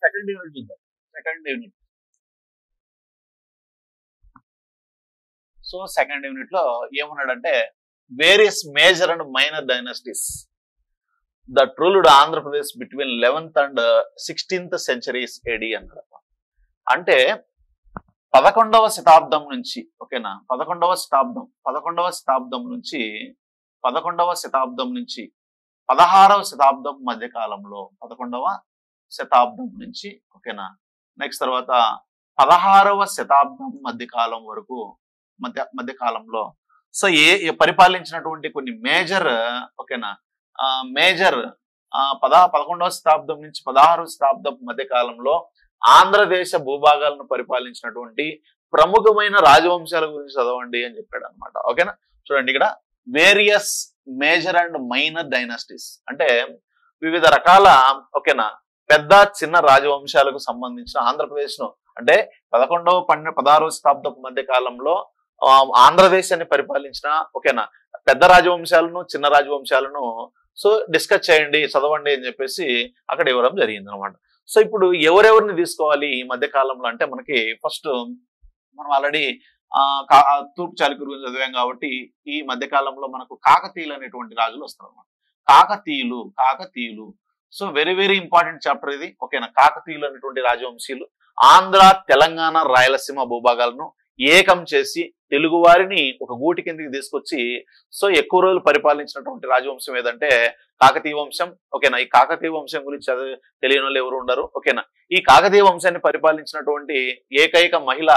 Second unit చూద్దాం. Second unit. So second unit లో ఏమన్నాడంటే various major and minor dynasties that ruled Andhra Pradesh between 11th and 16th centuries AD అన్నాడు. అంటే 11వ శతాబ్దం నుంచి, ఓకేనా, 11వ శతాబ్దం నుంచి 16వ శతాబ్దం మధ్య కాలంలో, 11వ శతాబ్దం నుంచి, ఓకేనా, నెక్స్ట్ తర్వాత 16వ శతాబ్దం మధ్య కాలం వరకు, మధ్య కాలంలో సో పరిపాలించినటువంటి కొన్ని మేజర్, ఓకేనా, మేజర్ 11వ శతాబ్దం నుంచి 16వ శతాబ్దం మధ్య కాలంలో ఆంధ్రదేశ భూభాగాలను పరిపాలించినటువంటి ప్రముఖమైన రాజవంశాల గురించి చదవండి అని చెప్పాడు అనమాట. ఓకేనా, చూడండి ఇక్కడ various major and minor dynasties అంటే వివిధ రకాల, ఓకేనా, పెద్ద చిన్న రాజవంశాలకు సంబంధించిన ఆంధ్రప్రదేశ్ ను, అంటే 11వ 16వ శతాబ్దపు మధ్య కాలంలో ఆంధ్రదేశాన్ని పరిపాలించిన, ఓకేనా, పెద్ద రాజవంశాలను చిన్న రాజవంశాలను సో డిస్కస్ చేయండి, చదవండి అని చెప్పేసి అక్కడ ఇవ్వడం జరిగింది అనమాట. సో ఇప్పుడు ఎవరెవరిని తీసుకోవాలి ఈ మధ్య కాలంలో అంటే మనకి ఫస్ట్ మనం ఆల్రెడీ తూర్పు చాళుక్యుల గురించి చదివాం కాబట్టి ఈ మధ్య కాలంలో మనకు కాకతీయులు అనేటువంటి రాజులు వస్తారు అనమాట. కాకతీయులు so very very important chapter ఇది, ఓకేనా. కాకతీయులు అనేటువంటి రాజవంశీయులు ఆంధ్ర, తెలంగాణ, రాయలసీమ భూభాగాలను ఏకం చేసి తెలుగు వారిని ఒక గూటి కిందకి తీసుకొచ్చి సో ఎక్కువ రోజులు పరిపాలించినటువంటి రాజవంశం ఏదంటే కాకతీయ వంశం, ఓకేనా. ఈ కాకతీయ వంశం గురించి తెలియని వాళ్ళు ఎవరు ఉండరు, ఓకేనా. ఈ కాకతీయ వంశాన్ని పరిపాలించినటువంటి ఏకైక మహిళ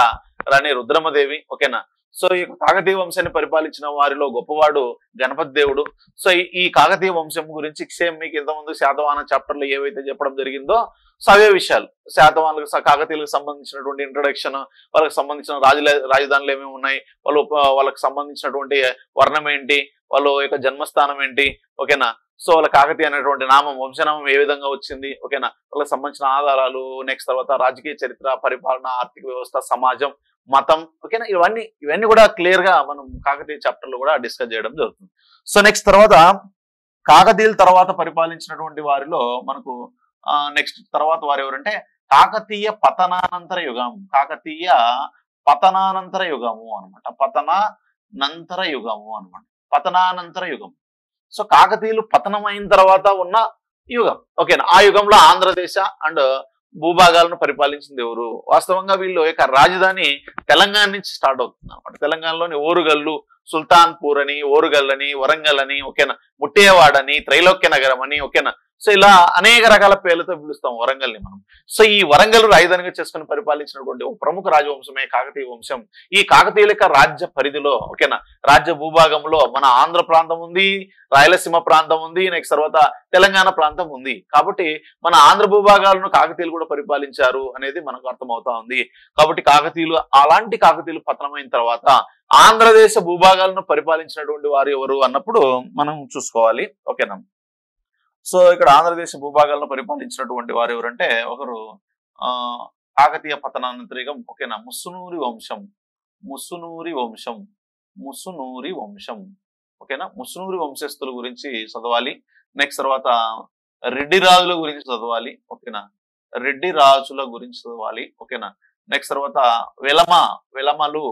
రాణి రుద్రమదేవి, ఓకేనా. సో ఈ కాకతీయ వంశాన్ని పరిపాలించిన వారిలో గొప్పవాడు గణపతి దేవుడు. సో ఈ కాకతీయ వంశం గురించి సేమ్ మీకు ఇంతకుముందు శాతవాహన చాప్టర్ లో ఏవైతే చెప్పడం జరిగిందో సో అవే విషయాలు, శాతవాహనులకు కాకతీయులకు సంబంధించినటువంటి ఇంట్రొడక్షన్, వాళ్ళకి సంబంధించిన రాజధానులు ఏమేమి ఉన్నాయి, వాళ్ళకి సంబంధించినటువంటి వర్ణం ఏంటి, వాళ్ళ యొక్క జన్మస్థానం ఏంటి, ఓకేనా. సో వాళ్ళ కాకతీయ అనేటువంటి నామం, వంశనామం ఏ విధంగా వచ్చింది, ఓకేనా, వాళ్ళకి సంబంధించిన ఆధారాలు, నెక్స్ట్ తర్వాత రాజకీయ చరిత్ర, పరిపాలన, ఆర్థిక వ్యవస్థ, సమాజం, మతం, ఓకేనా. ఇవన్నీ కూడా క్లియర్ గా మనం కాకతీయ చాప్టర్ లో కూడా డిస్కస్ చేయడం జరుగుతుంది. సో నెక్స్ట్ తర్వాత కాకతీయుల తర్వాత పరిపాలించినటువంటి వారిలో మనకు నెక్స్ట్ తర్వాత వారు ఎవరంటే కాకతీయ పతనానంతర యుగము అనమాట. పతనానంతర యుగం. సో కాకతీయులు పతనం అయిన తర్వాత ఉన్న యుగం, ఓకేనా. ఆ యుగంలో ఆంధ్రదేశ అండ్ భూభాగాలను పరిపాలించింది ఎవరు? వాస్తవంగా వీళ్ళు యొక్క రాజధాని తెలంగాణ నుంచి స్టార్ట్ అవుతుంది అనమాట. తెలంగాణలోని ఓరుగల్లు, సుల్తాన్పూర్ అని, ఓరుగల్ అని, వరంగల్ అని, ఓకేనా, ముట్టేవాడ అని, త్రైలోక్య నగరం అని, ఓకేనా. సో ఇలా అనేక రకాల పేర్లతో పిలుస్తాం వరంగల్ని మనం. సో ఈ వరంగల్ రాజధానిగా చేసుకుని పరిపాలించినటువంటి ఒక ప్రముఖ రాజవంశమే కాకతీయ వంశం. ఈ కాకతీయుల యొక్క రాజ్య పరిధిలో, ఓకేనా, రాజ్య భూభాగంలో మన ఆంధ్ర ప్రాంతం ఉంది, రాయలసీమ ప్రాంతం ఉంది, నెక్స్ట్ తర్వాత తెలంగాణ ప్రాంతం ఉంది. కాబట్టి మన ఆంధ్ర భూభాగాలను కాకతీయులు కూడా పరిపాలించారు అనేది మనకు అర్థమవుతా ఉంది. కాబట్టి అలాంటి కాకతీయులు పతనమైన తర్వాత ఆంధ్రదేశ భూభాగాలను పరిపాలించినటువంటి వారు ఎవరు అన్నప్పుడు మనం చూసుకోవాలి, ఓకేనా. సో ఇక్కడ ఆంధ్రదేశ భూభాగాలను పరిపాలించినటువంటి వారు ఎవరంటే ఒకరు కాకతీయ పతనానంతర యుగం, ఓకేనా, ముసునూరి వంశం, ఓకేనా. ముసునూరి వంశస్థుల గురించి చదవాలి. నెక్స్ట్ తర్వాత రెడ్డి రాజుల గురించి చదవాలి, ఓకేనా. ఓకేనా. నెక్స్ట్ తర్వాత వెలమలు,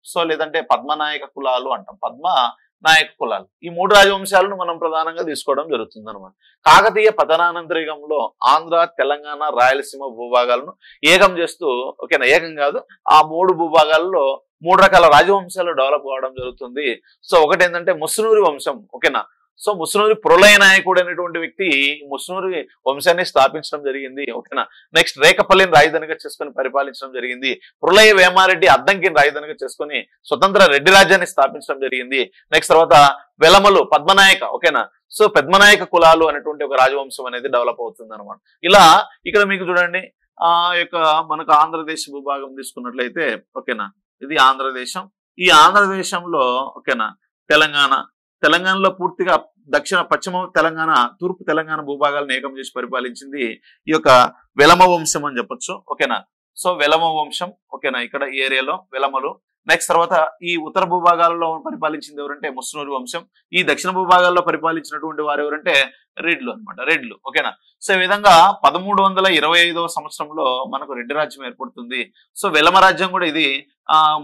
సో లేదంటే పద్మనాయక కులాలు అంటాం, పద్మనాయక కులాలు. ఈ మూడు రాజవంశాలను మనం ప్రధానంగా తీసుకోవడం జరుగుతుంది అనమాట. కాకతీయ పతనానంతర యుగంలో ఆంధ్ర, తెలంగాణ, రాయలసీమ భూభాగాలను ఏకం చేస్తూ, ఓకేనా, ఏకం కాదు, ఆ మూడు భూభాగాల్లో మూడు రకాల రాజవంశాలు డెవలప్ కావడం జరుగుతుంది. సో ఒకటి ఏంటంటే ముసునూరి వంశం, ఓకేనా. సో ముసునూరి పురలయ నాయకుడు అనేటువంటి వ్యక్తి ముసునూరి వంశాన్ని స్థాపించడం జరిగింది, ఓకేనా. నెక్స్ట్ రేకపల్లిని రాజధానిగా చేసుకుని పరిపాలించడం జరిగింది. పురలయ వేమారెడ్డి అద్దంకిని రాజధానిగా చేసుకుని స్వతంత్ర రెడ్డి రాజ్యాన్ని స్థాపించడం జరిగింది. నెక్స్ట్ తర్వాత వెలమలు, పద్మనాయక, ఓకేనా. సో పద్మనాయక కులాలు అనేటువంటి ఒక రాజవంశం అనేది డెవలప్ అవుతుంది అనమాట. ఇలా ఇక్కడ మీకు చూడండి యొక్క మనకు ఆంధ్రదేశ భూభాగం తీసుకున్నట్లయితే, ఓకేనా, ఇది ఆంధ్రదేశం. ఈ ఆంధ్రదేశంలో, ఓకేనా, తెలంగాణలో పూర్తిగా పశ్చిమ తెలంగాణ, తూర్పు తెలంగాణ భూభాగాలను ఏకం చేసి పరిపాలించింది ఈ యొక్క వెలమ వంశం అని చెప్పొచ్చు, ఓకేనా. సో వెలమ వంశం, ఓకేనా, ఇక్కడ ఈ ఏరియాలో వెలమలు. నెక్స్ట్ తర్వాత ఈ ఉత్తర భూభాగాలలో పరిపాలించింది ఎవరంటే ముసునూరి వంశం. ఈ దక్షిణ భూభాగాల్లో పరిపాలించినటువంటి వారు ఎవరంటే రెడ్లు అనమాట, రెడ్లు, ఓకేనా. సో ఈ విధంగా 1325వ సంవత్సరంలో మనకు రెడ్డి రాజ్యం ఏర్పడుతుంది. సో వెలమ రాజ్యం కూడా ఇది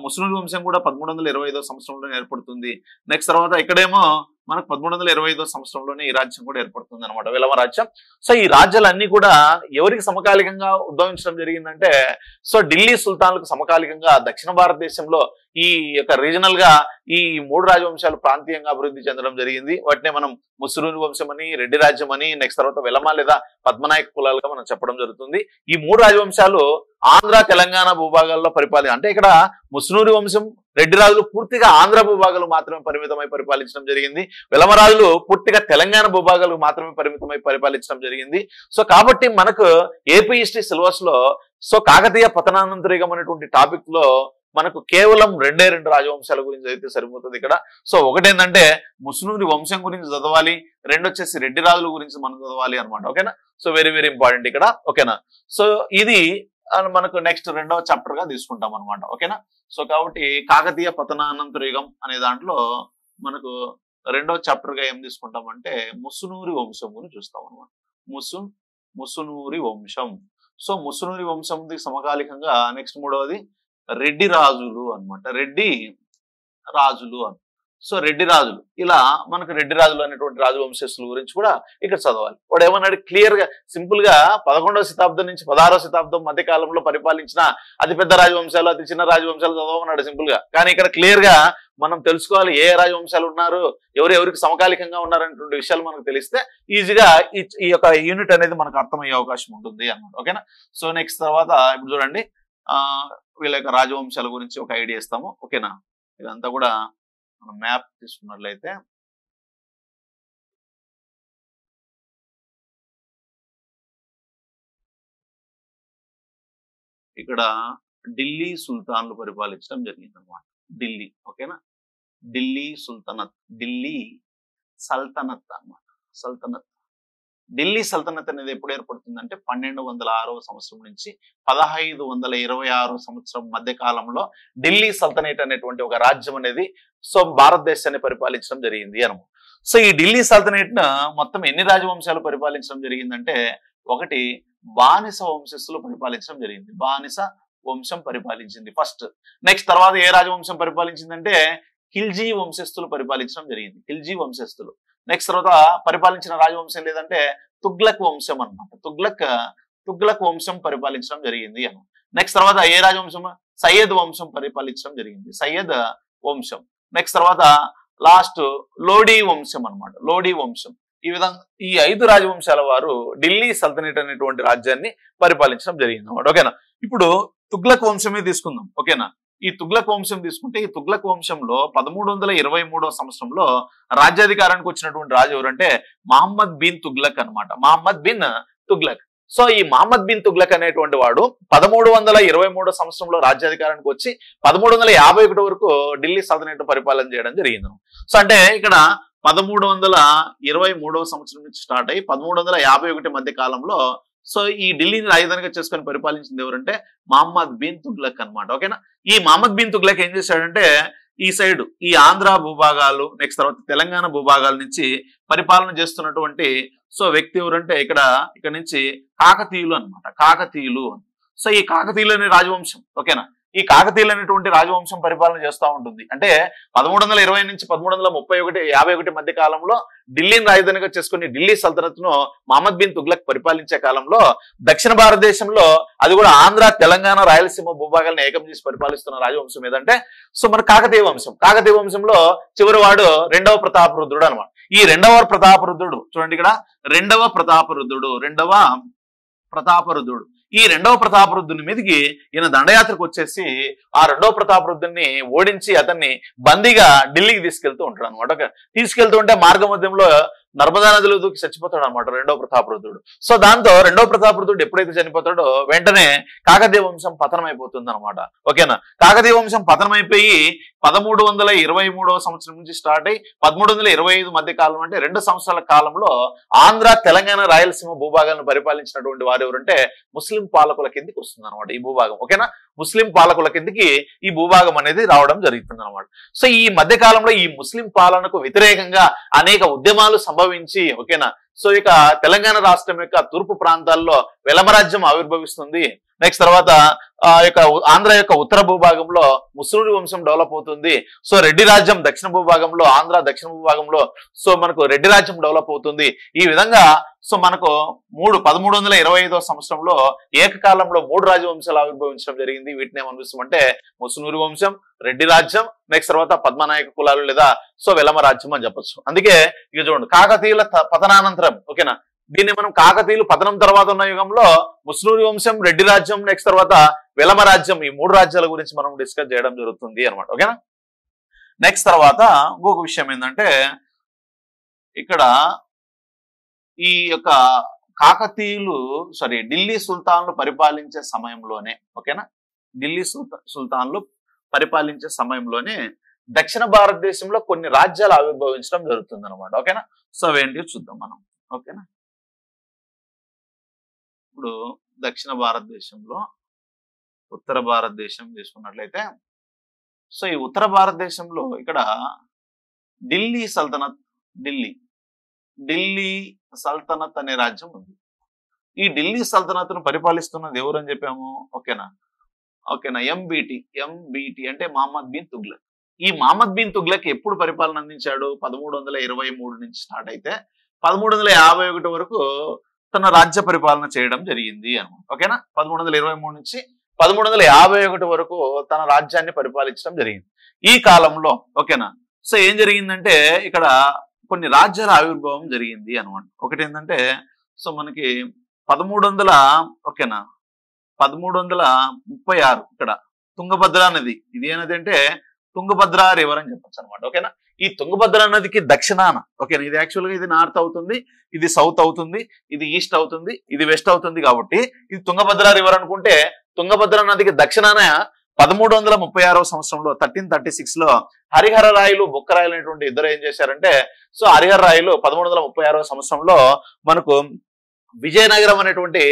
ముస్లిం వంశం కూడా 1325వ సంవత్సరంలో ఏర్పడుతుంది. నెక్స్ట్ తర్వాత ఇక్కడేమో మనకు 1325వ సంవత్సరంలోనే ఈ రాజ్యం కూడా ఏర్పడుతుంది అనమాట, వెలమ రాజ్యం. సో ఈ రాజ్యాలన్నీ కూడా ఎవరికి సమకాలికంగా ఉద్భవించడం జరిగిందంటే సో ఢిల్లీ సుల్తాన్లకు సమకాలికంగా దక్షిణ భారతదేశంలో ఈ యొక్క రీజనల్ గా ఈ 3 రాజవంశాలు ప్రాంతీయంగా అభివృద్ధి చెందడం జరిగింది. వాటినే మనం ముస్లిం వంశం అని, రెడ్డి రాజ్యం అని, నెక్స్ట్ తర్వాత వెలమ లేదా పద్మనాయక కులాలుగా మనం చెప్పడం జరుగుతుంది. ఈ 3 రాజవంశాలు ఆంధ్ర తెలంగాణ భూభాగాల్లో అంటే ఇక్కడ ముస్నూరి వంశం, రెడ్డి రాజులు పూర్తిగా ఆంధ్ర భూభాగాలు మాత్రమే పరిమితమై పరిపాలించడం జరిగింది. వెలమరాజులు పూర్తిగా తెలంగాణ భూభాగాలకు మాత్రమే పరిమితమై పరిపాలించడం జరిగింది. సో కాబట్టి మనకు ఏపీ హిస్టరీ సిలబస్ లో సో కాకతీయ పతనానంతరిగం అనేటువంటి టాపిక్ లో మనకు కేవలం 2 రాజవంశాల గురించి అయితే సరిపోతుంది ఇక్కడ. సో ఒకటేంటంటే ముస్నూరి వంశం గురించి చదవాలి, రెండు వచ్చేసి రెడ్డి రాజుల గురించి మనం చదవాలి అనమాట. ఓకేనా? సో వెరీ వెరీ ఇంపార్టెంట్ ఇక్కడ. ఓకేనా? సో ఇది మనకు నెక్స్ట్ 2వ చాప్టర్ గా తీసుకుంటాం అనమాట. ఓకేనా? సో కాబట్టి కాకతీయ పతనానంతర యుగం అనే దాంట్లో మనకు 2వ చాప్టర్ గా ఏం తీసుకుంటామంటే ముసునూరి వంశం గురించి చూస్తాం అనమాట. ముసునూరి వంశం. సో ముసునూరి వంశంకి సమకాలికంగా నెక్స్ట్ 3వది రెడ్డి రాజులు అనమాట. రెడ్డి రాజులు అని. సో రెడ్డి రాజులు, ఇలా మనకు రెడ్డి రాజులు అనేటువంటి రాజవంశస్థుల గురించి కూడా ఇక్కడ చదవాలి. వాడు ఏమన్నాడు క్లియర్ గా సింపుల్ గా 11వ శతాబ్దం నుంచి 16వ శతాబ్దం మధ్య కాలంలో పరిపాలించిన అతిపెద్ద రాజవంశాలు, అతి చిన్న రాజవంశాలు చదవమన్నాడు సింపుల్ గా. కానీ ఇక్కడ క్లియర్ గా మనం తెలుసుకోవాలి ఏ రాజవంశాలు ఉన్నారు, ఎవరికి సమకాలికంగా ఉన్నారనేటువంటి విషయాలు మనకు తెలిస్తే ఈజీగా ఈ యొక్క యూనిట్ అనేది మనకు అర్థమయ్యే అవకాశం ఉంటుంది అన్నమాట. ఓకేనా? సో నెక్స్ట్ తర్వాత ఇప్పుడు చూడండి వీళ్ళ యొక్క రాజవంశాల గురించి ఒక ఐడియా ఇస్తాము. ఓకేనా? ఇదంతా కూడా మనం మ్యాప్ తీసుకున్నట్లయితే ఇక్కడ ఢిల్లీ సుల్తాన్లు పరిపాలించడం జరిగింది అనమాట. ఢిల్లీ. ఓకేనా? ఢిల్లీ సుల్తనత్, ఢిల్లీ సల్తనత్ అన్నమాట. సల్తనత్, ఢిల్లీ సల్తనత్ అనేది ఎప్పుడు ఏర్పడుతుందంటే 1206వ సంవత్సరం నుంచి 1526వ సంవత్సరం మధ్య కాలంలో ఢిల్లీ సల్తనేట్ అనేటువంటి ఒక రాజ్యం అనేది సో భారతదేశాన్ని పరిపాలించడం జరిగింది అనమాట. సో ఈ ఢిల్లీ సల్తనేట్ ను మొత్తం ఎన్ని రాజవంశాలు పరిపాలించడం జరిగిందంటే ఒకటి బానిస వంశస్థులు పరిపాలించడం జరిగింది. బానిస వంశం పరిపాలించింది ఫస్ట్. నెక్స్ట్ తర్వాత ఏ రాజవంశం పరిపాలించిందంటే ఖిల్జీ వంశస్థులు పరిపాలించడం జరిగింది. ఖిల్జీ వంశస్థులు. నెక్స్ట్ తర్వాత పరిపాలించిన రాజవంశం లేదంటే తుగ్లక్ వంశం అన్నమాట. తుగ్లక్ వంశం పరిపాలించడం జరిగింది అన్నమాట. నెక్స్ట్ తర్వాత ఏ రాజవంశం? సయ్యద్ వంశం పరిపాలించడం జరిగింది. సయ్యద్ వంశం. నెక్స్ట్ తర్వాత లాస్ట్ లోడీ వంశం అన్నమాట. లోడీ వంశం. ఈ విధంగా ఈ 5 రాజవంశాల వారు ఢిల్లీ సల్తనేట్ అనేటువంటి రాజ్యాన్ని పరిపాలించడం జరిగింది అన్నమాట. ఓకేనా? ఇప్పుడు తుగ్లక్ వంశమే తీసుకుందాం. ఓకేనా? ఈ తుగ్లక్ వంశం తీసుకుంటే ఈ తుగ్లక్ వంశంలో 1323వ సంవత్సరంలో రాజ్యాధికారానికి వచ్చినటువంటి రాజు ఎవరంటే మహమ్మద్ బిన్ తుగ్లక్ అనమాట. మహమ్మద్ బిన్ తుగ్లక్. సో ఈ మహమ్మద్ బిన్ తుగ్లక్ అనేటువంటి వాడు 1323వ సంవత్సరంలో రాజ్యాధికారానికి వచ్చి 1351 వరకు ఢిల్లీ సల్తనేట్ పరిపాలన చేయడం జరిగింది. సో అంటే ఇక్కడ 1323వ సంవత్సరం నుంచి స్టార్ట్ అయ్యి 1351 మధ్య కాలంలో సో ఈ ఢిల్లీని రాజధానిగా చేసుకొని పరిపాలించింది ఎవరంటే మహమ్మద్ బిన్ తుగ్లక్ అనమాట. ఓకేనా? ఈ మహమ్మద్ బిన్ తుగ్లక్ ఏం చేశాడంటే ఈ సైడ్ ఈ ఆంధ్ర భూభాగాలు నెక్స్ట్ తర్వాత తెలంగాణ భూభాగాల నుంచి పరిపాలన చేస్తున్నటువంటి సో వ్యక్తి ఎవరంటే ఇక్కడ నుంచి కాకతీయులు అనమాట. కాకతీయులు. సో ఈ కాకతీయులు అనే రాజవంశం. ఓకేనా? ఈ కాకతీయులు అనేటువంటి రాజవంశం పరిపాలన చేస్తూ ఉంటుంది. అంటే 1320 నుంచి 1351 మధ్య కాలంలో ఢిల్లీని రాజధానిగా చేసుకుని ఢిల్లీ సల్తనత్ ను మహమ్మద్ బిన్ తుగ్లక్ పరిపాలించే కాలంలో దక్షిణ భారతదేశంలో అది కూడా ఆంధ్ర తెలంగాణ రాయలసీమ భూభాగాలను ఏకం చేసి పరిపాలిస్తున్న రాజవంశం ఏదంటే సో మన కాకతీయ వంశం. కాకతీయ వంశంలో చివరి వాడు 2వ ప్రతాపరుద్రుడు అనమాట. ఈ 2వ ప్రతాపరుద్రుడు చూడండి ఇక్కడ 2వ ప్రతాపరుద్రుడు ఈ 2వ ప్రతాపరుద్రుని మీదకి ఈయన దండయాత్రకు వచ్చేసి ఆ 2వ ప్రతాపరుద్రుని ఓడించి అతన్ని బందీగా ఢిల్లీకి తీసుకెళ్తూ ఉంటాడు అనమాట. తీసుకెళ్తూ ఉంటే మార్గ మధ్యంలో నర్మదా నదిలో దూకి చచ్చిపోతాడు అనమాట 2వ ప్రతాపరుద్రుడు. సో దాంతో 2వ ప్రతాపరుద్రుడు ఎప్పుడైతే చనిపోతాడో వెంటనే కాకతీయ వంశం పతనం అయిపోతుంది అనమాట. ఓకేనా? కాకతీయ వంశం పతనం అయిపోయి 1323వ సంవత్సరం నుంచి స్టార్ట్ అయ్యి 1325 మధ్య కాలం అంటే 2 సంవత్సరాల కాలంలో ఆంధ్ర తెలంగాణ రాయలసీమ భూభాగాలను పరిపాలించినటువంటి వారు ఎవరంటే ముస్లిం పాలకుల కిందికి వస్తుంది అనమాట ఈ భూభాగం. ఓకేనా? ముస్లిం పాలకుల కిందికి ఈ భూభాగం అనేది రావడం జరుగుతుంది అనమాట. సో ఈ మధ్య కాలంలో ఈ ముస్లిం పాలనకు వ్యతిరేకంగా అనేక ఉద్యమాలు సంభవించి ఓకేనా సో ఇక తెలంగాణ రాష్ట్రం యొక్క తూర్పు ప్రాంతాల్లో వెలమరాజ్యం ఆవిర్భవిస్తుంది. నెక్స్ట్ తర్వాత ఆంధ్ర యొక్క ఉత్తర భూభాగంలో ముస్లిం వంశం డెవలప్ అవుతుంది. సో రెడ్డి రాజ్యం దక్షిణ భూభాగంలో, ఆంధ్ర దక్షిణ భూభాగంలో సో మనకు రెడ్డి రాజ్యం డెవలప్ అవుతుంది. ఈ విధంగా సో మనకు 1325వ సంవత్సరంలో ఏకకాలంలో 3 రాజవంశాలు ఆవిర్భవించడం జరిగింది. వీటిని ఏమనిపిస్తామంటే ముస్లిం వంశం, రెడ్డి రాజ్యం, నెక్స్ట్ తర్వాత పద్మనాయక కులాలు లేదా సో వెలమ రాజ్యం అని చెప్పొచ్చు. అందుకే ఇక చూడండి, కాకతీయుల పతనానంతరం, ఓకేనా, దీన్ని మనం కాకతీయులు పతనం తర్వాత ఉన్న యుగంలో ముస్లిం వంశం, రెడ్డి రాజ్యం, నెక్స్ట్ తర్వాత వెలమ రాజ్యం, ఈ 3 రాజ్యాల గురించి మనం డిస్కస్ చేయడం జరుగుతుంది అనమాట. ఓకేనా. నెక్స్ట్ తర్వాత ఇంకొక విషయం ఏంటంటే ఇక్కడ ఈ యొక్క కాకతీయులు ఢిల్లీ సుల్తాన్లు పరిపాలించే సమయంలోనే, ఓకేనా, ఢిల్లీ సుల్తాన్లు పరిపాలించే సమయంలోనే దక్షిణ భారతదేశంలో కొన్ని రాజ్యాలు ఆవిర్భవించడం జరుగుతుంది అనమాట. ఓకేనా. సో అవేంటి చూద్దాం మనం. ఓకేనా. ఇప్పుడు దక్షిణ భారతదేశంలో ఉత్తర భారతదేశం తీసుకున్నట్లయితే సో ఈ ఉత్తర భారతదేశంలో ఇక్కడ ఢిల్లీ సల్తనత్, ఢిల్లీ సల్తనత్ అనే రాజ్యం ఉంది. ఈ ఢిల్లీ సల్తనత్ ను పరిపాలిస్తున్నది ఎవరు అని చెప్పాము. ఓకేనా. ఎంబిటి అంటే మహమ్మద్ బిన్ తుగ్లక్. ఈ మహమ్మద్ బిన్ తుగ్లక్ ఎప్పుడు పరిపాలన అందించాడు? 1323 నుంచి స్టార్ట్ అయితే 1351 వరకు తన రాజ్య పరిపాలన చేయడం జరిగింది అనమాట. ఓకేనా. 1323 నుంచి 1351 వరకు తన రాజ్యాన్ని పరిపాలించడం జరిగింది. ఈ కాలంలో ఓకేనా సో ఏం జరిగిందంటే ఇక్కడ కొన్ని రాజ్యాల ఆవిర్భావం జరిగింది అనమాట. ఒకటి ఏంటంటే సో మనకి 1336 ఇక్కడ తుంగభద్ర నది, ఇది ఏ నది అంటే తుంగభద్ర రివర్ అని చెప్పొచ్చు అనమాట. ఓకేనా. ఈ తుంగభద్ర నదికి దక్షిణాన, ఓకేనా, ఇది యాక్చువల్ గా ఇది నార్త్ అవుతుంది, ఇది సౌత్ అవుతుంది, ఇది ఈస్ట్ అవుతుంది, ఇది వెస్ట్ అవుతుంది. కాబట్టి ఇది తుంగభద్ర రివర్ అనుకుంటే తుంగభద్ర నదికి దక్షిణాన 1336వ సంవత్సరంలో 1336 లో హరిహర రాయలు, బుక్కరాయలు అనేటువంటి ఇద్దరు ఏం చేశారంటే సో హరిహర రాయలు 1336వ సంవత్సరంలో మనకు విజయనగరం అనేటువంటి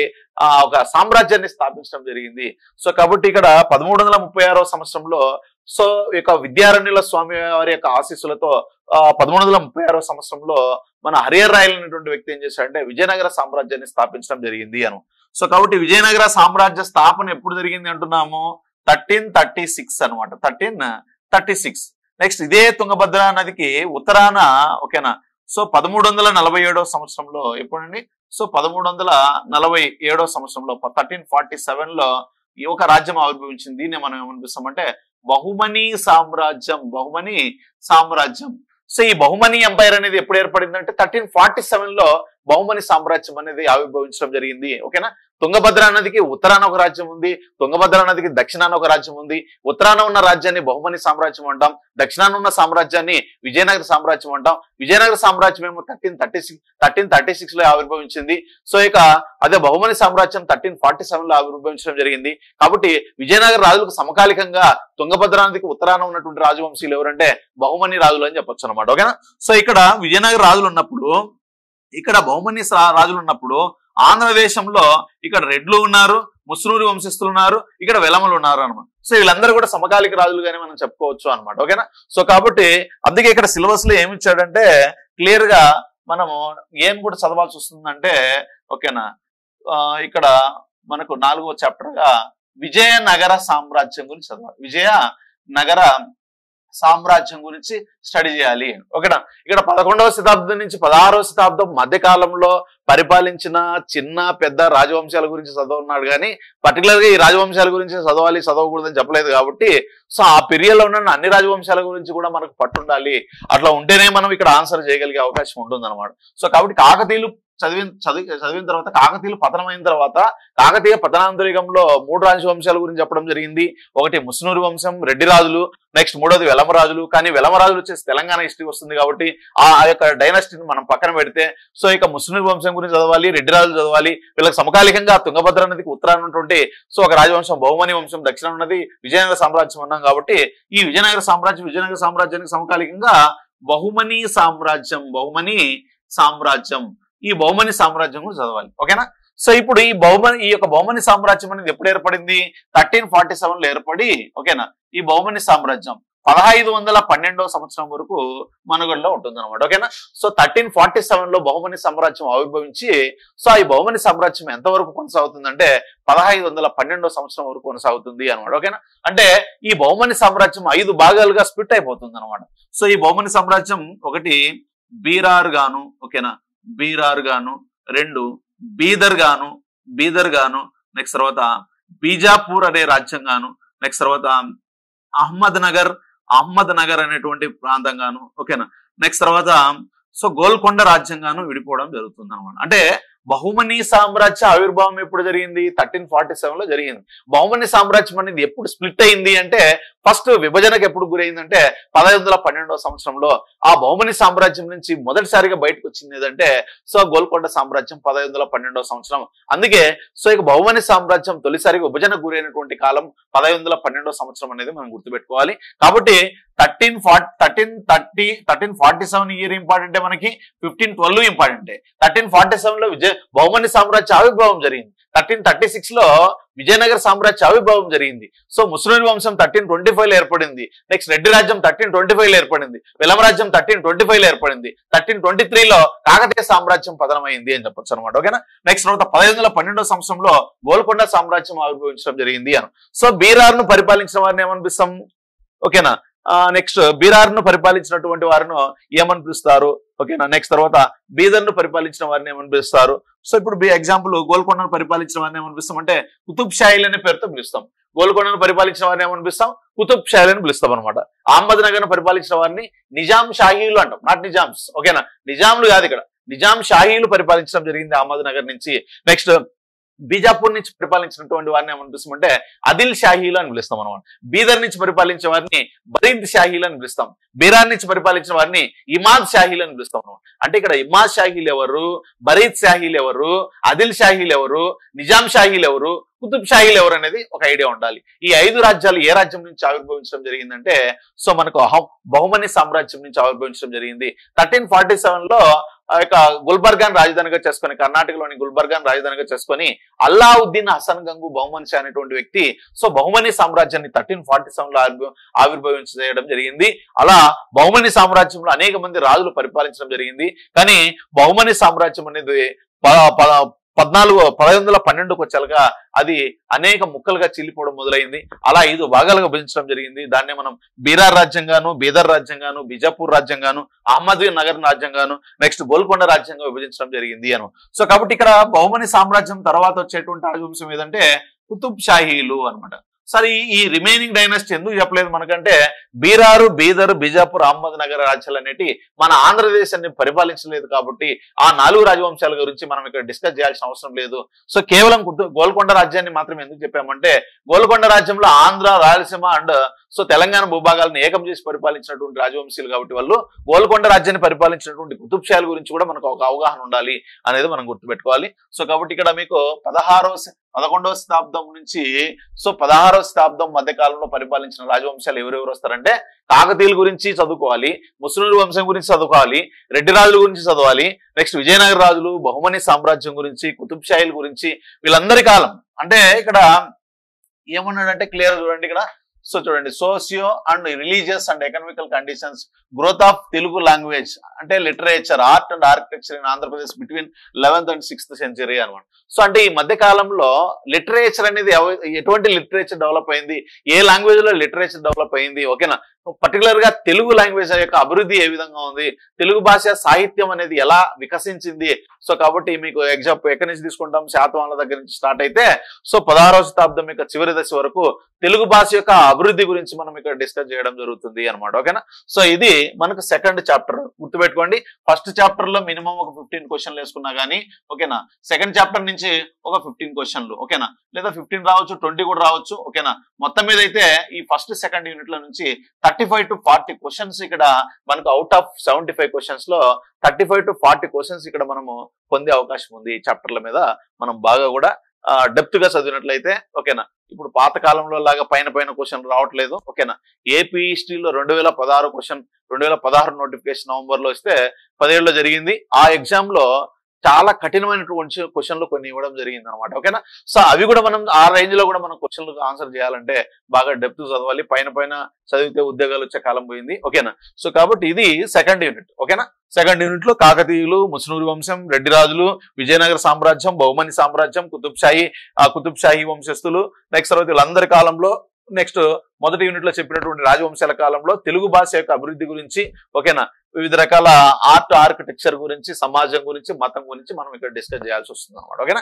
ఒక సామ్రాజ్యాన్ని స్థాపించడం జరిగింది. సో కాబట్టి ఇక్కడ 1336వ సంవత్సరంలో సో యొక్క విద్యారణ్యుల స్వామి వారి యొక్క ఆశీస్సులతో 1336వ సంవత్సరంలో మన హరిహర రాయలు అనేటువంటి వ్యక్తి ఏం చేశాడంటే విజయనగర సామ్రాజ్యాన్ని స్థాపించడం జరిగింది అను. సో కాబట్టి విజయనగర సామ్రాజ్య స్థాపన ఎప్పుడు జరిగింది అంటున్నాము? 1336 అనమాట. 1336. నెక్స్ట్ ఇదే తుంగభద్ర నదికి ఉత్తరాన, ఓకేనా, సో 1347వ సంవత్సరంలో ఎప్పుడండి? సో 1347వ సంవత్సరంలో 1347లో ఈ ఒక రాజ్యం ఆవిర్భవించింది. దీన్ని మనం ఏమనిపిస్తామంటే బహుమనీ సామ్రాజ్యం. సో ఈ బహుమనీ ఎంపైర్ అనేది ఎప్పుడు ఏర్పడిందంటే 1347లో బహుమని సామ్రాజ్యం అనేది ఆవిర్భవించడం జరిగింది. ఓకేనా. తుంగభద్ర నదికి ఉత్తరాన ఒక రాజ్యం ఉంది, తుంగభద్ర నదికి దక్షిణాన ఒక రాజ్యం ఉంది. ఉత్తరాన ఉన్న రాజ్యాన్ని బహుమని సామ్రాజ్యం అంటాం, దక్షిణాన ఉన్న సామ్రాజ్యాన్ని విజయనగర సామ్రాజ్యం అంటాం. విజయనగర సామ్రాజ్యం ఏమో 1336లో ఆవిర్భవించింది. సో ఇక అదే బహుమని సామ్రాజ్యం 1347లో ఆవిర్భవించడం జరిగింది. కాబట్టి విజయనగర రాజులకు సమకాలికంగా తుంగభద్ర నదికి ఉత్తరాన ఉన్నటువంటి రాజవంశీయులు ఎవరంటే బహుమని రాజులు అని చెప్పొచ్చు అనమాట. ఓకేనా. సో ఇక్కడ విజయనగర రాజులు ఉన్నప్పుడు, ఇక్కడ బహుమని రాజులు ఉన్నప్పుడు ఆంధ్రదేశంలో ఇక్కడ రెడ్లు ఉన్నారు, ముస్లిం వంశస్థులు ఉన్నారు, ఇక్కడ వెలమలు ఉన్నారు అనమాట. సో వీళ్ళందరూ కూడా సమకాలిక రాజులుగానే మనం చెప్పుకోవచ్చు అనమాట. ఓకేనా. సో కాబట్టి అందుకే ఇక్కడ సిలబస్ లో ఏమి ఇచ్చాడంటే క్లియర్ గా మనము ఏం కూడా చదవాల్సి వస్తుందంటే, ఓకేనా, ఇక్కడ మనకు 4వ చాప్టర్ గా విజయనగర సామ్రాజ్యం గురించి చదవాలి. విజయనగర సామ్రాజ్యం గురించి స్టడీ చేయాలి. ఓకేనా. ఇక్కడ 11వ శతాబ్దం నుంచి 16వ శతాబ్దం మధ్య కాలంలో పరిపాలించిన చిన్న పెద్ద రాజవంశాల గురించి చదవన్నాడు, కానీ పర్టికులర్ గా ఈ రాజవంశాల గురించి చదవాలి చదవకూడదని చెప్పలేదు. కాబట్టి సో ఆ పీరియడ్ లో ఉన్న అన్ని రాజవంశాల గురించి కూడా మనకు పట్టుండాలి. అట్లా ఉంటేనే మనం ఇక్కడ ఆన్సర్ చేయగలిగే అవకాశం ఉంటుంది అనమాట. సో కాబట్టి కాకతీయులు చదివిన తర్వాత, కాకతీయులు పతనమైన తర్వాత కాకతీయ పతనాంతరికంలో 3 రాజవంశాల గురించి చెప్పడం జరిగింది. ఒకటి ముస్నూరు వంశం, రెడ్డి రాజులు, నెక్స్ట్ 3వది వెలమరాజులు. కానీ వెలమరాజులు వచ్చేసి తెలంగాణ హిస్టరీ వస్తుంది కాబట్టి ఆ యొక్క డైనాసిటీని మనం పక్కన పెడితే సో ఇక ముస్నూరు వంశం గురించి చదవాలి, రెడ్డి రాజులు చదవాలి. వీళ్ళకి సమకాలికంగా తుంగభద్ర నదికి ఉత్తరాన ఉన్నటువంటి సో ఒక రాజవంశం బహుమని వంశం, దక్షిణం ఉన్నది విజయనగర సామ్రాజ్యం అన్నాం. కాబట్టి ఈ విజయనగర సామ్రాజ్యానికి సమకాలికంగా బహుమని సామ్రాజ్యం ఈ బహుమని సామ్రాజ్యం కూడా చదవాలి. ఓకేనా. సో ఇప్పుడు ఈ యొక్క బహుమని సామ్రాజ్యం అనేది ఎప్పుడు ఏర్పడింది? 1347లో ఏర్పడి, ఓకేనా, ఈ బహుమని సామ్రాజ్యం 1512వ సంవత్సరం వరకు మనుగడలో ఉంటుంది అనమాట. ఓకేనా. సో 1347 లో బహుమని సామ్రాజ్యం ఆవిర్భవించి సో ఈ బహుమని సామ్రాజ్యం ఎంతవరకు కొనసాగుతుందంటే 1512వ సంవత్సరం వరకు కొనసాగుతుంది అనమాట. ఓకేనా. అంటే ఈ బహుమని సామ్రాజ్యం 5 భాగాలుగా స్ప్లిట్ అయిపోతుంది అనమాట. సో ఈ బహుమని సామ్రాజ్యం ఒకటి బీరార్ గాను, ఓకేనా, బీరార్ గాను, 2 బీదర్ గాను, నెక్స్ట్ తర్వాత బీజాపూర్ అనే రాజ్యం గాను, నెక్స్ట్ తర్వాత అహ్మద్ నగర్ అనేటువంటి ప్రాంతం గాను, ఓకేనా. నెక్స్ట్ తర్వాత సో గోల్కొండ రాజ్యంగాను విడిపోవడం జరుగుతుంది అనమాట. అంటే బహుమని సామ్రాజ్య ఆవిర్భావం ఎప్పుడు జరిగింది? 1347 లో జరిగింది. బహుమని సామ్రాజ్యం అనేది ఎప్పుడు స్ప్లిట్ అయింది అంటే ఫస్ట్ విభజనకు ఎప్పుడు గురైందంటే 1512వ సంవత్సరంలో. ఆ బహుమని సామ్రాజ్యం నుంచి మొదటిసారిగా బయటకు వచ్చింది ఏదంటే సో గోల్కొండ సామ్రాజ్యం 1512వ సంవత్సరం. అందుకే సో ఇక బహుమని సామ్రాజ్యం తొలిసారిగా విభజనకు గురైనటువంటి కాలం 1512వ సంవత్సరం అనేది మనం గుర్తుపెట్టుకోవాలి. కాబట్టి 1347 ఇయర్ ఇంపార్టెంటే, మనకి 1512 ఇంపార్టెంటే. 1347 లో బహుమని సామ్రాజ్య ఆవిర్భావం జరిగింది. 1336 లో విజయనగర సామ్రాజ్య ఆవిర్భావం జరిగింది. సో ముస్లిం వంశం 1325 లో ఏర్పడింది. నెక్స్ట్ రెడ్డి రాజ్యం 1325 లో ఏర్పడింది. వెలమ రాజ్యం 1325 లో ఏర్పడింది. 1323 లో కాకతీయ సామ్రాజ్యం పతనమైంది అని చెప్పొచ్చు అనమాట. ఓకేనా. నెక్స్ట్ తర్వాత 1512వ సంవత్సరంలో గోల్కొండ సామ్రాజ్యం ఆవిర్భవించడం జరిగింది అని. సో బీరార్ను పరిపాలించిన వారిని ఏమనిపిస్తాం? ఓకేనా. నెక్స్ట్ బీరార్ ను పరిపాలించినటువంటి వారిని ఏమని పిలుస్తారు? ఓకేనా. నెక్స్ట్ తర్వాత బీదర్ ను పరిపాలించిన వారిని ఏమని పిలుస్తారు? సో ఇప్పుడు ఎగ్జాంపుల్ గోల్కొండను పరిపాలించిన వారిని ఏమని పిలుస్తాం అంటే కుతుబ్ షాహీలు అనే పేరుతో పిలుస్తాం. గోల్కొండను పరిపాలించిన వారిని ఏమని పిలుస్తాం? కుతుబ్ షాహీలు అని పిలుస్తాం అనమాట. అహ్మద్ నగర్ ను పరిపాలించిన వారిని నిజాం షాహీలు అంటాం, నాట్ నిజామ్స్. ఓకేనా. నిజాంలు కాదు ఇక్కడ, నిజాం షాహీలు పరిపాలించడం జరిగింది అహ్మద్ నగర్ నుంచి. నెక్స్ట్ బీజాపూర్ నుంచి పరిపాలించినటువంటి వారిని ఏమనిపిస్తామంటే అదిల్ షాహీలు అని పిలుస్తాం అనమాట. బీదర్ నుంచి పరిపాలించిన వారిని బరీద్ షాహీలు అని పిలుస్తాం. బీరార్ నుంచి పరిపాలించిన వారిని ఇమాద్ షాహీలు అని పిలుస్తాం అనమాట. అంటే ఇక్కడ ఇమాద్ షాహీలు ఎవరు, బరీద్ షాహీలు ఎవరు, అదిల్ షాహీలు ఎవరు, నిజాం షాహీలు ఎవరు, కుతుబ్ షాహీలు ఎవరు అనేది ఒక ఐడియా ఉండాలి. ఈ 5 రాజ్యాలు ఏ రాజ్యం నుంచి ఆవిర్భవించడం జరిగిందంటే సో మనకు బహుమని సామ్రాజ్యం నుంచి ఆవిర్భవించడం జరిగింది. 1347 లో గుల్బర్గాన్ రాజధానిగా చేసుకుని, కర్ణాటకలోని గుల్బర్గాన్ రాజధానిగా చేసుకుని అల్లావుద్దీన్ హసన్ గంగు బహుమనిషి అనేటువంటి వ్యక్తి సో బహుమని సామ్రాజ్యాన్ని 1347 లో ఆవిర్భవించడం జరిగింది. అలా బహుమని సామ్రాజ్యంలో అనేక మంది రాజులు పరిపాలించడం జరిగింది. కానీ బహుమని సామ్రాజ్యం అనేది 1512కు వచ్చాక అది అనేక ముక్కలుగా చీలిపోవడం మొదలైంది. అలా 5 భాగాలుగా విభజించడం జరిగింది. దాన్నే మనం బీరార్ రాజ్యంగాను, బీదర్ రాజ్యంగాను, బీజాపూర్ రాజ్యంగాను, అహ్మద్ నగర్ రాజ్యంగాను, నెక్స్ట్ గోల్కొండ రాజ్యంగా విభజించడం జరిగింది అను. సో కాబట్టి ఇక్కడ బహుమని సామ్రాజ్యం తర్వాత వచ్చేటువంటి రాజవంశం ఏదంటే కుతుబ్ షాహీలు అనమాట. సరే ఈ రిమైనింగ్ డైనాసిటీ ఎందుకు చెప్పలేదు మనకంటే బీరారు, బీదర్, బీజాపూర్, అహ్మద్ నగర్ రాజ్యాలు అనేటి మన ఆంధ్రదేశాన్ని పరిపాలించలేదు కాబట్టి ఆ 4 రాజవంశాల గురించి మనం ఇక్కడ డిస్కస్ చేయాల్సిన అవసరం లేదు. సో కేవలం గోల్కొండ రాజ్యాన్ని మాత్రం ఎందుకు చెప్పామంటే గోల్కొండ రాజ్యంలో ఆంధ్ర, రాయలసీమ అండ్ సో తెలంగాణ భూభాగాలను ఏకం చేసి పరిపాలించినటువంటి రాజవంశీయులు కాబట్టి వాళ్ళు గోల్కొండ రాజ్యాన్ని పరిపాలించినటువంటి కుతుబ్ షాహీల గురించి కూడా మనకు ఒక అవగాహన ఉండాలి అనేది మనం గుర్తుపెట్టుకోవాలి. సో కాబట్టి ఇక్కడ మీకు 11వ శతాబ్దం నుంచి సో 16వ శతాబ్దం మధ్య కాలంలో పరిపాలించిన రాజవంశాలు ఎవరెవరు వస్తారంటే కాకతీయుల గురించి చదువుకోవాలి, ముస్లింల వంశం గురించి చదువుకోవాలి, రెడ్డి రాజుల గురించి చదవాలి, నెక్స్ట్ విజయనగర రాజులు, బహుమని సామ్రాజ్యం గురించి, కుతుబ్ షాహీల గురించి, వీళ్ళందరి కాలం. అంటే ఇక్కడ ఏమన్నాడంటే క్లియర్ చూడండి ఇక్కడ. సో చూడండి, socio and religious and economical conditions, growth of Telugu language అంటే literature, art and architecture in Andhra Pradesh between 11th and 6th century అనమాట. సో అంటే ఈ మధ్య కాలంలో లిటరేచర్ అనేది ఎటువంటి లిటరేచర్ డెవలప్ అయింది, ఏ లాంగ్వేజ్ లో లిటరేచర్ డెవలప్ అయింది, ఓకేనా. పర్టికులర్ గా తెలుగు లాంగ్వేజ్ యొక్క అభివృద్ధి ఏ విధంగా ఉంది, తెలుగు భాష సాహిత్యం అనేది ఎలా వికసించింది. సో కాబట్టి మీకు ఎగ్జాంపుల్ ఎక్కడి నుంచి తీసుకుంటాం, శాతవాహనుల దగ్గర నుంచి స్టార్ట్ అయితే సో 16వ శతాబ్దం యొక్క చివరి దశ వరకు తెలుగు భాష యొక్క అభివృద్ధి గురించి మనం ఇక్కడ డిస్కస్ చేయడం జరుగుతుంది అనమాట. ఓకేనా. సో ఇది మనకు సెకండ్ చాప్టర్ గుర్తుపెట్టుకోండి. ఫస్ట్ చాప్టర్ లో మినిమం ఒక 15 క్వశ్చన్లు వేసుకున్నా గానీ ఓకేనా, సెకండ్ చాప్టర్ నుంచి ఒక 15 క్వశ్చన్లు ఓకేనా, లేదా 15 రావచ్చు, 20 కూడా రావచ్చు. ఓకేనా. మొత్తం మీద అయితే ఈ ఫస్ట్ సెకండ్ యూనిట్ల నుంచి 35 to 40 క్వశ్చన్స్ ఇక్కడ మనకు అవుట్ ఆఫ్ 75 క్వశ్చన్స్ లో 35 to 40 క్వశ్చన్స్ ఇక్కడ మనము పొందే అవకాశం ఉంది. ఈ చాప్టర్ల మీద మనం బాగా కూడా డెప్త్ గా చదివినట్లయితే ఓకేనా. ఇప్పుడు పాత కాలంలో లాగా పైన క్వశ్చన్ రావట్లేదు. ఓకేనా. ఏపీ హిస్టరీలో 2016 క్వశ్చన్ 2016 నోటిఫికేషన్ నవంబర్ లో ఇస్తే 17లో జరిగింది. ఆ ఎగ్జామ్ లో చాలా కఠినమైనటువంటి క్వశ్చన్లు కొన్ని ఇవ్వడం జరిగింది అనమాట. ఓకేనా. సో అవి కూడా మనం ఆ రేంజ్ లో కూడా మనం క్వశ్చన్లు ఆన్సర్ చేయాలంటే బాగా డెప్త్ చదవాలి. పైన చదివితే ఉద్యోగాలు వచ్చే కాలం పోయింది. ఓకేనా. సో కాబట్టి ఇది సెకండ్ యూనిట్. ఓకేనా. సెకండ్ యూనిట్ లో కాకతీయులు, ముస్నూరు వంశం, రెడ్డి రాజులు, విజయనగర సామ్రాజ్యం, బహుమని సామ్రాజ్యం, కుతుబ్ షాహీ వంశస్థులు, నెక్స్ట్ తర్వాత వీళ్ళందరి కాలంలో, నెక్స్ట్ మొదటి యూనిట్ లో చెప్పినటువంటి రాజవంశాల కాలంలో తెలుగు భాష యొక్క అభివృద్ధి గురించి, ఓకేనా, వివిధ రకాల ఆర్కిటెక్చర్ గురించి, సమాజం గురించి, మతం గురించి మనం ఇక్కడ డిస్కస్ చేయాల్సి వస్తుంది అనమాట. ఓకేనా.